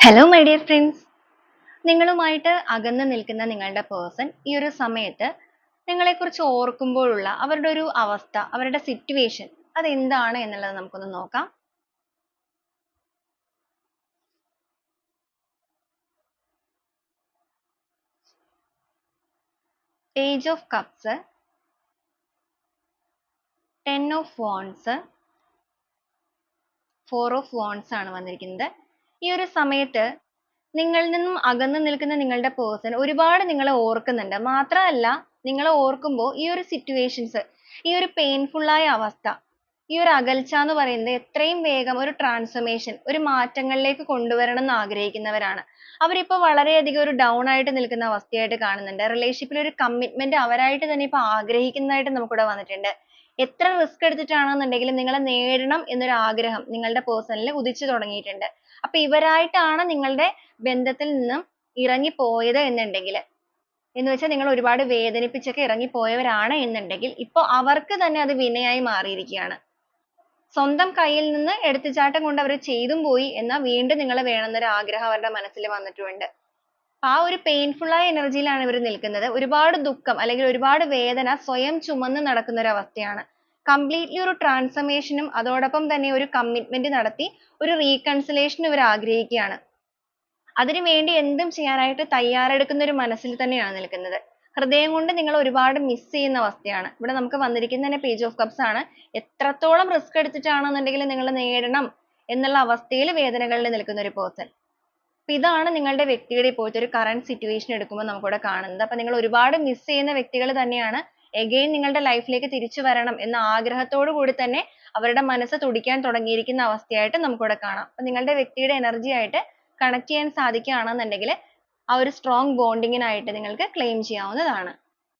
Hello my dear friends, നിങ്ങളുമായിട്ട് അകന്ന് നിൽക്കുന്ന നിങ്ങളുടെ പേഴ്സൺ ഈ ഒരു സമയത്ത് നിങ്ങളെക്കുറിച്ച് ഓർക്കുമ്പോഴുള്ള അവരുടെ ഒരു അവസ്ഥ, അവരുടെ സിറ്റുവേഷൻ അതെന്താണ് എന്നുള്ളത് നമുക്കൊന്ന് നോക്കാം. Page of cups, 10 of wants, 4 of wants ആണ് വന്നിരിക്കുന്നത്. ഈ ഒരു സമയത്ത് നിങ്ങളിൽ നിന്നും അകന്നു നിൽക്കുന്ന നിങ്ങളുടെ പേഴ്സൺ ഒരുപാട് നിങ്ങളെ ഓർക്കുന്നുണ്ട്. മാത്രമല്ല, നിങ്ങളെ ഓർക്കുമ്പോൾ ഈ ഒരു സിറ്റുവേഷൻസ്, ഈ ഒരു പെയിൻഫുൾ ആയ അവസ്ഥ, ഈ ഒരു അകൽച്ച എന്ന് പറയുന്നത് എത്രയും വേഗം ഒരു ട്രാൻസ്ഫോർമേഷൻ, ഒരു മാറ്റങ്ങളിലേക്ക് കൊണ്ടുവരണം എന്ന് ആഗ്രഹിക്കുന്നവരാണ്. അവരിപ്പോ വളരെയധികം ഒരു ഡൗൺ ആയിട്ട് നിൽക്കുന്ന അവസ്ഥയായിട്ട് കാണുന്നുണ്ട്. റിലേഷൻഷിപ്പിൽ ഒരു കമ്മിറ്റ്മെന്റ് അവരായിട്ട് തന്നെ ഇപ്പൊ ആഗ്രഹിക്കുന്നതായിട്ട് നമുക്കിവിടെ വന്നിട്ടുണ്ട്. എത്ര റിസ്ക് എടുത്തിട്ടാണെന്നുണ്ടെങ്കിലും നിങ്ങളെ നേടണം എന്നൊരു ആഗ്രഹം നിങ്ങളുടെ പേഴ്സണിൽ ഉദിച്ചു തുടങ്ങിയിട്ടുണ്ട്. അപ്പൊ ഇവരായിട്ടാണ് നിങ്ങളുടെ ബന്ധത്തിൽ നിന്നും ഇറങ്ങിപ്പോയത് എന്നുണ്ടെങ്കിൽ, എന്ന് വെച്ചാൽ നിങ്ങൾ ഒരുപാട് വേദനിപ്പിച്ചൊക്കെ ഇറങ്ങിപ്പോയവരാണ് എന്നുണ്ടെങ്കിൽ ഇപ്പൊ അവർക്ക് തന്നെ അത് വിനയായി മാറിയിരിക്കുകയാണ്. സ്വന്തം കയ്യിൽ നിന്ന് എടുത്തുചാട്ടം കൊണ്ട് അവർ ചെയ്തും പോയി, എന്നാൽ വീണ്ടും നിങ്ങളെ വേണമെന്നൊരു ആഗ്രഹം അവരുടെ മനസ്സിൽ വന്നിട്ടുമുണ്ട്. ആ ഒരു പെയിൻഫുൾ ആയ എനർജിയിലാണ് ഇവർ നിൽക്കുന്നത്. ഒരുപാട് ദുഃഖം അല്ലെങ്കിൽ ഒരുപാട് വേദന സ്വയം ചുമന്ന് നടക്കുന്ന ഒരു അവസ്ഥയാണ്. കംപ്ലീറ്റ്ലി ഒരു ട്രാൻസ്ഫർമേഷനും അതോടൊപ്പം തന്നെ ഒരു കമ്മിറ്റ്മെന്റ് നടത്തി ഒരു റീകൺസിലേഷനും ഇവർ ആഗ്രഹിക്കുകയാണ്. അതിനു വേണ്ടി എന്തും ചെയ്യാനായിട്ട് തയ്യാറെടുക്കുന്ന ഒരു മനസ്സിൽ തന്നെയാണ് നിൽക്കുന്നത്. ഹൃദയം കൊണ്ട് നിങ്ങൾ ഒരുപാട് മിസ് ചെയ്യുന്ന അവസ്ഥയാണ്. ഇവിടെ നമുക്ക് വന്നിരിക്കുന്ന തന്നെ പേജ് ഓഫ് കപ്സ് ആണ്. എത്രത്തോളം റിസ്ക് എടുത്തിട്ടാണെന്നുണ്ടെങ്കിൽ നിങ്ങൾ നേടണം എന്നുള്ള അവസ്ഥയിൽ വേദനകളിൽ നിൽക്കുന്ന ഒരു പേഴ്സൺ. അപ്പൊ ഇതാണ് നിങ്ങളുടെ വ്യക്തിയുടെ ഇപ്പോഴത്തെ ഒരു കറന്റ് സിറ്റുവേഷൻ എടുക്കുമ്പോൾ നമുക്കിവിടെ കാണുന്നത്. അപ്പൊ നിങ്ങൾ ഒരുപാട് മിസ് ചെയ്യുന്ന വ്യക്തികൾ തന്നെയാണ്. എഗെയിൻ നിങ്ങളുടെ ലൈഫിലേക്ക് തിരിച്ചു വരണം എന്ന ആഗ്രഹത്തോടു കൂടി തന്നെ അവരുടെ മനസ്സ് തുടിക്കാൻ തുടങ്ങിയിരിക്കുന്ന അവസ്ഥയായിട്ട് നമുക്കിവിടെ കാണാം. അപ്പൊ നിങ്ങളുടെ വ്യക്തിയുടെ എനർജി ആയിട്ട് കണക്ട് ചെയ്യാൻ സാധിക്കുകയാണെന്നുണ്ടെങ്കിൽ ആ ഒരു സ്ട്രോങ് ബോണ്ടിങ്ങിനായിട്ട് നിങ്ങൾക്ക് ക്ലെയിം ചെയ്യാവുന്നതാണ്.